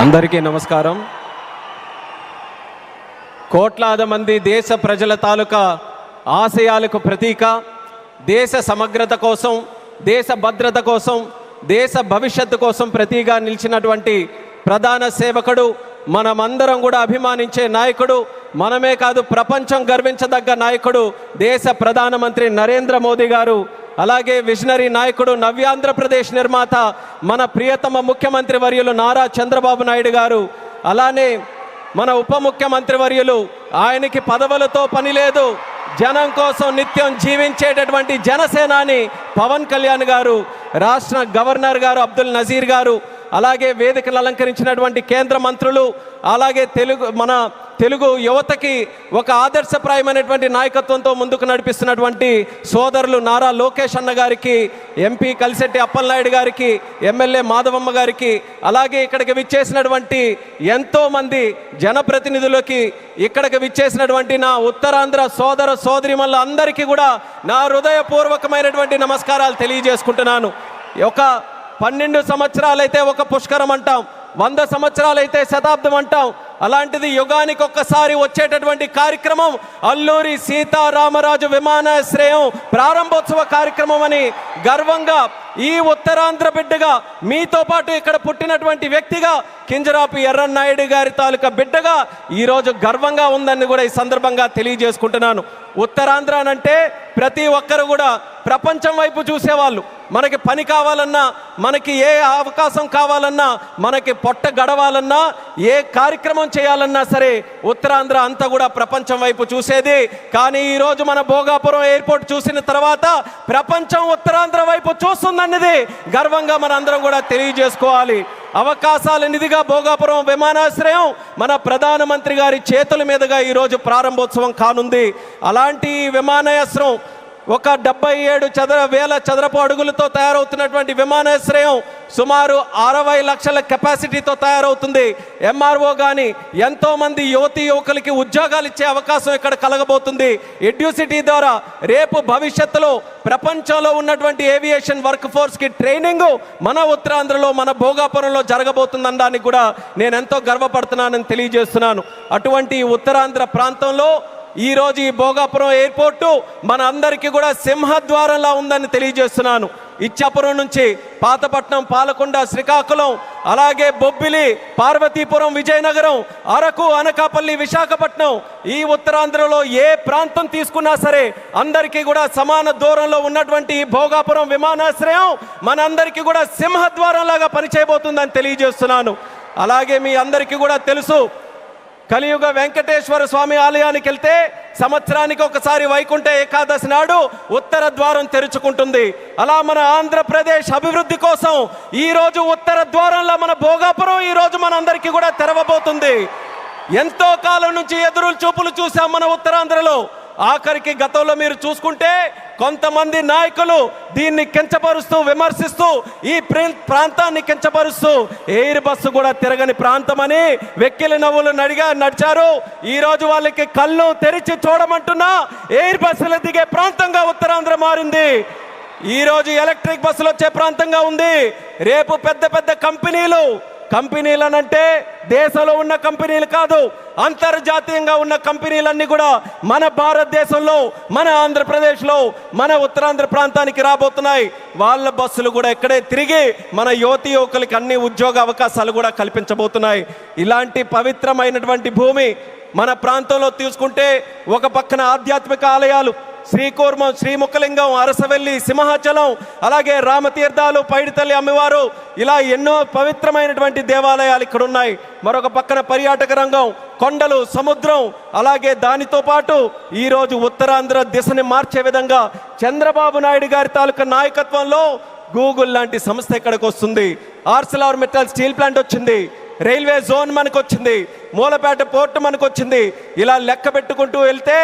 అందరికీ నమస్కారం. కోట్లాది మంది దేశ ప్రజల తాలూకా ఆశయాలకు ప్రతీక, దేశ సమగ్రత కోసం, దేశ భద్రత కోసం, దేశ భవిష్యత్తు కోసం ప్రతీగా నిలిచినటువంటి ప్రధాన సేవకుడు, మనమందరం కూడా అభిమానించే నాయకుడు, మనమే కాదు ప్రపంచం గర్వించదగ్గ నాయకుడు దేశ ప్రధానమంత్రి నరేంద్ర మోదీ గారు. అలాగే విజనరీ నాయకుడు, నవ్యాంధ్రప్రదేశ్ నిర్మాత మన ప్రియతమ ముఖ్యమంత్రి వర్యులు నారా చంద్రబాబు నాయుడు గారు. అలానే మన ఉప ముఖ్యమంత్రి వర్యులు, ఆయనకి పదవులతో పని లేదు, జనం కోసం నిత్యం జీవించేటటువంటి జనసేనాని పవన్ కళ్యాణ్ గారు, రాష్ట్ర గవర్నర్ గారు అబ్దుల్ నజీర్ గారు, అలాగే వేదికలు అలంకరించినటువంటి కేంద్ర మంత్రులు, అలాగే మన తెలుగు యువతకి ఒక ఆదర్శప్రాయమైనటువంటి నాయకత్వంతో ముందుకు నడిపిస్తున్నటువంటి సోదరులు నారా లోకేష్ అన్న గారికి, ఎంపీ కలిశెట్టి అప్పలనాయుడు గారికి, ఎమ్మెల్యే మాధవమ్మ గారికి, అలాగే ఇక్కడికి విచ్చేసినటువంటి ఎంతోమంది జనప్రతినిధులకి, ఇక్కడికి విచ్చేసినటువంటి నా ఉత్తరాంధ్ర సోదర సోదరిమల్ల అందరికీ కూడా నా హృదయపూర్వకమైనటువంటి నమస్కారాలు తెలియజేసుకుంటున్నాను. ఒక 12 సంవత్సరాలైతే ఒక పుష్కరం అంటాం, 100 సంవత్సరాలైతే శతాబ్దం అంటాం. అలాంటిది యుగానికి ఒక్కసారి వచ్చేటటువంటి కార్యక్రమం అల్లూరి సీతారామరాజు విమానాశ్రయం ప్రారంభోత్సవ కార్యక్రమం అని గర్వంగా ఈ ఉత్తరాంధ్ర బిడ్డగా, మీతో పాటు ఇక్కడ పుట్టినటువంటి వ్యక్తిగా, కింజరాపు ఎర్రన్నాయుడు గారి తాలూకా బిడ్డగా ఈరోజు గర్వంగా ఉందని కూడా ఈ సందర్భంగా తెలియజేసుకుంటున్నాను. ఉత్తరాంధ్ర అంటే ప్రతి ఒక్కరు కూడా ప్రపంచం వైపు చూసేవాళ్ళు. మనకి పని కావాలన్నా, మనకి ఏ అవకాశం కావాలన్నా, మనకి పొట్ట గడవాలన్నా, ఏ కార్యక్రమం చేయాలన్నా సరే ఉత్తరాంధ్ర అంతా కూడా ప్రపంచం వైపు చూసేది. కానీ ఈరోజు మన భోగాపురం ఎయిర్పోర్ట్ చూసిన తర్వాత ప్రపంచం ఉత్తరాంధ్ర వైపు చూస్తుందన్నది గర్వంగా మన అందరం కూడా తెలియజేసుకోవాలి. అవకాశాల నిధిగా భోగాపురం విమానాశ్రయం మన ప్రధానమంత్రి గారి చేతుల మీదుగా ఈరోజు ప్రారంభోత్సవం కానుంది. అలాంటి విమానాశ్రయం ఒక 77,000 చదరపు అడుగులతో తయారవుతున్నటువంటి విమానాశ్రయం సుమారు 60 లక్షల కెపాసిటీతో తయారవుతుంది. ఎంఆర్ఓ కానీ ఎంతోమంది యువతీ యువకులకి ఉద్యోగాలు ఇచ్చే అవకాశం ఇక్కడ కలగబోతుంది. ఎడ్యూసిటీ ద్వారా రేపు భవిష్యత్తులో ప్రపంచంలో ఉన్నటువంటి ఏవియేషన్ వర్క్ ఫోర్స్కి ట్రైనింగ్ మన ఉత్తరాంధ్రలో, మన భోగాపురంలో జరగబోతుందనడానికి కూడా నేను ఎంతో గర్వపడుతున్నానని తెలియజేస్తున్నాను. అటువంటి ఉత్తరాంధ్ర ప్రాంతంలో ఈరోజు ఈ భోగాపురం ఎయిర్పోర్టు మన అందరికీ కూడా సింహద్వారంలా ఉందని తెలియజేస్తున్నాను. ఇచ్చాపురం నుంచి పాతపట్నం, పాలకొండ, శ్రీకాకుళం, అలాగే బొబ్బిలి, పార్వతీపురం, విజయనగరం, అరకు, అనకాపల్లి, విశాఖపట్నం, ఈ ఉత్తరాంధ్రలో ఏ ప్రాంతం తీసుకున్నా సరే అందరికీ కూడా సమాన దూరంలో ఉన్నటువంటి ఈ భోగాపురం విమానాశ్రయం మనందరికీ కూడా సింహద్వారంలాగా పనిచేయబోతుందని తెలియజేస్తున్నాను. అలాగే మీ అందరికీ కూడా తెలుసు, కలియుగ వెంకటేశ్వర స్వామి ఆలయానికి వెళ్తే సంవత్సరానికి ఒకసారి వైకుంఠ ఏకాదశి నాడు ఉత్తర ద్వారం తెరుచుకుంటుంది. అలా మన ఆంధ్రప్రదేశ్ అభివృద్ధి కోసం ఈరోజు ఉత్తర ద్వారంలో మన భోగాపురం ఈరోజు మనందరికీ కూడా తెరవబోతుంది. ఎంతో కాలం నుంచి ఎదురు చూపులు చూసాం మన ఉత్తరాంధ్రలో. ఆఖరికి గతంలో మీరు చూసుకుంటే కొంతమంది నాయకులు దీన్ని కించపరుస్తూ, విమర్శిస్తూ, ఈ ప్రాంతాన్ని కించపరుస్తూ ఎయిర్ బస్సు కూడా తిరగని ప్రాంతమని వెక్కిలి నవ్వులు నడిచారు. ఈరోజు వాళ్ళకి కళ్ళు తెరిచి చూడమంటున్నా ఎయిర్ బస్సులు దిగే ప్రాంతంగా ఉత్తరాంధ్ర మారింది. ఈరోజు ఎలక్ట్రిక్ బస్సులు వచ్చే ప్రాంతంగా ఉంది. రేపు పెద్ద పెద్ద కంపెనీలనంటే దేశంలో ఉన్న కంపెనీలు కాదు, అంతర్జాతీయంగా ఉన్న కంపెనీలన్నీ కూడా మన భారతదేశంలో, మన ఆంధ్రప్రదేశ్లో, మన ఉత్తరాంధ్ర ప్రాంతానికి రాబోతున్నాయి. వాళ్ళ బస్సులు కూడా ఇక్కడే తిరిగి మన యువతీ యువకులకి అన్ని ఉద్యోగ అవకాశాలు కూడా కల్పించబోతున్నాయి. ఇలాంటి పవిత్రమైనటువంటి భూమి మన ప్రాంతంలో తీసుకుంటే ఒక పక్కన ఆధ్యాత్మిక ఆలయాలు శ్రీకూర్మం, శ్రీముఖలింగం, అరసవెల్లి, సింహాచలం, అలాగే రామతీర్థాలు, పైడితల్లి అమ్మవారు, ఇలా ఎన్నో పవిత్రమైనటువంటి దేవాలయాలు ఇక్కడ ఉన్నాయి. మరొక పక్కన పర్యాటక రంగం, కొండలు, సముద్రం, అలాగే దానితో పాటు ఈరోజు ఉత్తరాంధ్ర దిశని మార్చే విధంగా చంద్రబాబు నాయుడు గారి తాలూకా నాయకత్వంలో గూగుల్ లాంటి సంస్థ ఇక్కడికి వస్తుంది. ఆర్సిలార్ మెటల్ స్టీల్ ప్లాంట్ వచ్చింది, రైల్వే జోన్ మనకు వచ్చింది, మూలపేట పోర్టు మనకు వచ్చింది. ఇలా లెక్క పెట్టుకుంటూ వెళ్తే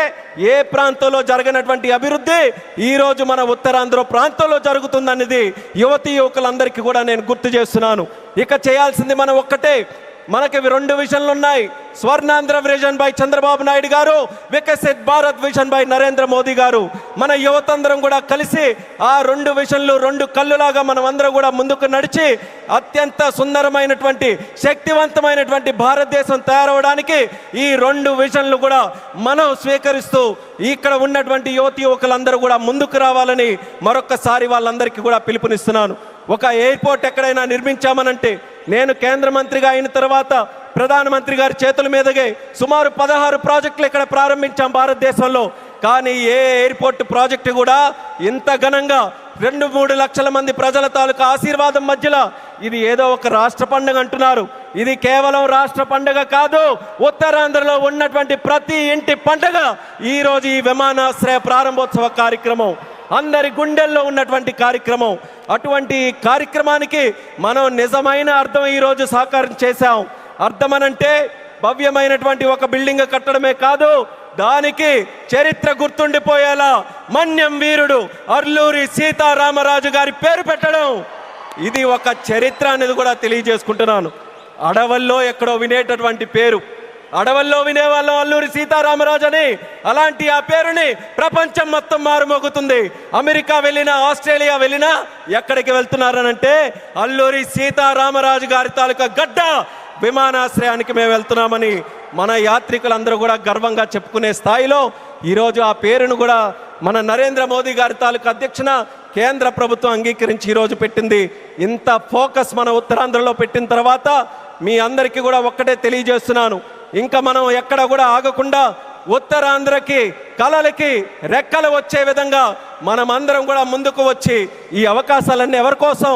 ఏ ప్రాంతంలో జరగనటువంటి అభివృద్ధి ఈరోజు మన ఉత్తరాంధ్ర ప్రాంతంలో జరుగుతుందనేది యువతీ యువకులందరికీ కూడా నేను గుర్తు చేస్తున్నాను. ఇక చేయాల్సింది మనం ఒక్కటే, మనకి రెండు విజన్లు ఉన్నాయి. స్వర్ణాంధ్ర విజన్ బై చంద్రబాబు నాయుడు గారు, వికసిత్ భారత్ విజన్ బై నరేంద్ర మోదీ గారు. మన యువతందరం కూడా కలిసి ఆ రెండు విజన్లు రెండు కళ్ళులాగా మనం అందరం కూడా ముందుకు నడిచి అత్యంత సుందరమైనటువంటి శక్తివంతమైనటువంటి భారతదేశం తయారవడానికి ఈ రెండు విజన్లు కూడా మనం స్వీకరిస్తూ ఇక్కడ ఉన్నటువంటి యువకులందరూ కూడా ముందుకు రావాలని మరొక్కసారి వాళ్ళందరికీ కూడా పిలుపునిస్తున్నాను. ఒక ఎయిర్పోర్ట్ ఎక్కడైనా నిర్మించామనంటే, నేను కేంద్ర మంత్రిగా అయిన తర్వాత ప్రధానమంత్రి గారి చేతుల మీదుగా సుమారు 16 ప్రాజెక్టులు ఇక్కడ ప్రారంభించాం భారతదేశంలో. కానీ ఏ ఎయిర్పోర్ట్ ప్రాజెక్టు కూడా ఇంత ఘనంగా 2-3 లక్షల మంది ప్రజల తాలూకా ఆశీర్వాదం మధ్యలో, ఇది ఏదో ఒక రాష్ట్ర పండుగ అంటున్నారు. ఇది కేవలం రాష్ట్ర పండుగ కాదు, ఉత్తరాంధ్రలో ఉన్నటువంటి ప్రతి ఇంటి పండుగ ఈరోజు ఈ విమానాశ్రయ ప్రారంభోత్సవ కార్యక్రమం, అందరి గుండెల్లో ఉన్నటువంటి కార్యక్రమం. అటువంటి కార్యక్రమానికి మనం నిజమైన అర్థం ఈరోజు సాకారం చేశాం. అర్థమనంటే భవ్యమైనటువంటి ఒక బిల్డింగ్ కట్టడమే కాదు, దానికి చరిత్ర గుర్తుండిపోయేలా మన్యం వీరుడు అల్లూరి సీతారామరాజు గారి పేరు పెట్టడం, ఇది ఒక చరిత్ర అనేది కూడా తెలియజేసుకుంటున్నాను. అడవుల్లో ఎక్కడో వినేటటువంటి పేరు, అడవుల్లో వినేవాళ్ళం అల్లూరి సీతారామరాజు అని. అలాంటి ఆ పేరుని ప్రపంచం మొత్తం మారుమోగుతుంది. అమెరికా వెళ్ళినా, ఆస్ట్రేలియా వెళ్ళినా ఎక్కడికి వెళ్తున్నారనంటే అల్లూరి సీతారామరాజు గారి తాలూకా గడ్డ విమానాశ్రయానికి మేము వెళ్తున్నామని మన యాత్రికులందరూ కూడా గర్వంగా చెప్పుకునే స్థాయిలో ఈరోజు ఆ పేరును కూడా మన నరేంద్ర మోదీ గారి తాలూకా అధ్యక్షన కేంద్ర ప్రభుత్వం అంగీకరించి ఈరోజు పెట్టింది. ఇంత ఫోకస్ మన ఉత్తరాంధ్రలో పెట్టిన తర్వాత మీ అందరికీ కూడా ఒక్కటే తెలియజేస్తున్నాను, ఇంకా మనం ఎక్కడ కూడా ఆగకుండా ఉత్తరాంధ్రకి కళలకి రెక్కలు వచ్చే విధంగా మనం అందరం కూడా ముందుకు వచ్చి ఈ అవకాశాలన్నీ ఎవరి కోసం?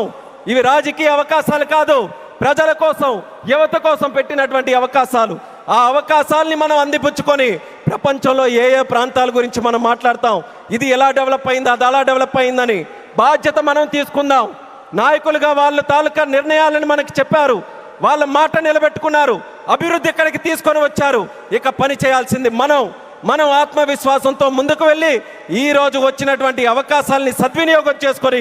ఇవి రాజకీయ అవకాశాలు కాదు, ప్రజల కోసం, యువత కోసం పెట్టినటువంటి అవకాశాలు. ఆ అవకాశాలని మనం అందిపుచ్చుకొని ప్రపంచంలో ఏ ఏ ప్రాంతాల గురించి మనం మాట్లాడతాం, ఇది ఎలా డెవలప్ అయింది, అది అలా డెవలప్ అయిందని బాధ్యత మనం తీసుకుందాం. నాయకులుగా వాళ్ళ తాలూకా నిర్ణయాలను మనకి చెప్పారు, వాళ్ళ మాట నిలబెట్టుకున్నారు, అభివృద్ధి ఎక్కడికి తీసుకొని వచ్చారు. ఇక పని చేయాల్సింది మనం ఆత్మవిశ్వాసంతో ముందుకు వెళ్ళి ఈరోజు వచ్చినటువంటి అవకాశాలని సద్వినియోగం చేసుకొని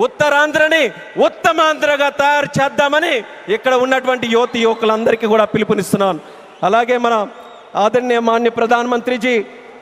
ఉత్తరాంధ్రని ఉత్తమాంధ్రగా తయారు చేద్దామని ఇక్కడ ఉన్నటువంటి యువకులందరికీ కూడా పిలుపునిస్తున్నాను. అలాగే మన आदरणीय माननीय प्रधानमंत्री जी,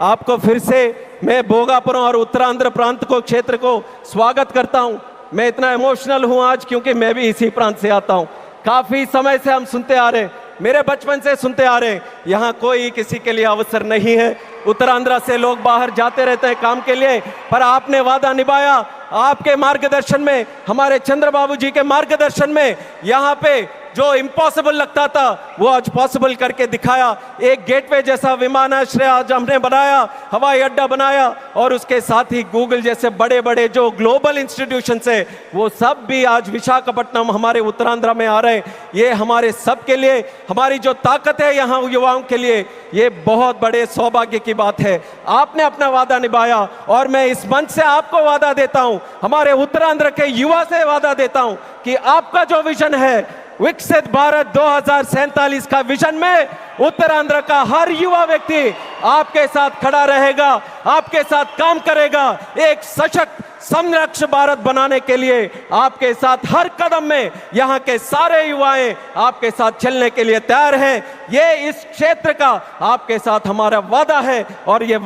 आपको फिर से मैं भोगापुर और उत्तरांध्र प्रांत को क्षेत्र को स्वागत करता हूं। मैं इतना इमोशनल हूं आज क्योंकि मैं भी इसी प्रांत से आता हूं। काफ़ी समय से हम सुनते आ रहे, मेरे बचपन से सुनते आ रहे, यहाँ कोई किसी के लिए अवसर नहीं है। उत्तरांध्र से लोग बाहर जाते रहते हैं काम के लिए, पर आपने वादा निभाया। आपके मार्गदर्शन में, हमारे चंद्रबाबू जी के मार्गदर्शन में यहाँ पे जो इम्पॉसिबल लगता था वो आज पॉसिबल करके दिखाया। एक गेटवे जैसा विमानाश्रय आज हमने बनाया, हवाई अड्डा बनाया, और उसके साथ ही गूगल जैसे बड़े बड़े जो ग्लोबल इंस्टीट्यूशन है वो सब भी आज विशाखापट्टनम हमारे उत्तरांध्र में आ रहे हैं। ये हमारे सब के लिए, हमारी जो ताकत है यहाँ युवाओं के लिए, ये बहुत बड़े सौभाग्य की बात है। आपने अपना वादा निभाया और मैं इस मंच से आपको वादा देता हूँ, हमारे उत्तरांध्र के युवा से वादा देता हूँ कि आपका जो विजन है विकसित भारत 2047 का विजन में उत्तरांध्र का हर युवा व्यक्ति आपके साथ खड़ा रहेगा, आपके साथ काम करेगा। एक सशक्त समृद्ध भारत बनाने के लिए आपके साथ हर कदम में यहाँ के सारे युवाएं आपके साथ चलने के लिए तैयार हैं। ये इस क्षेत्र का आपके साथ हमारा वादा है और ये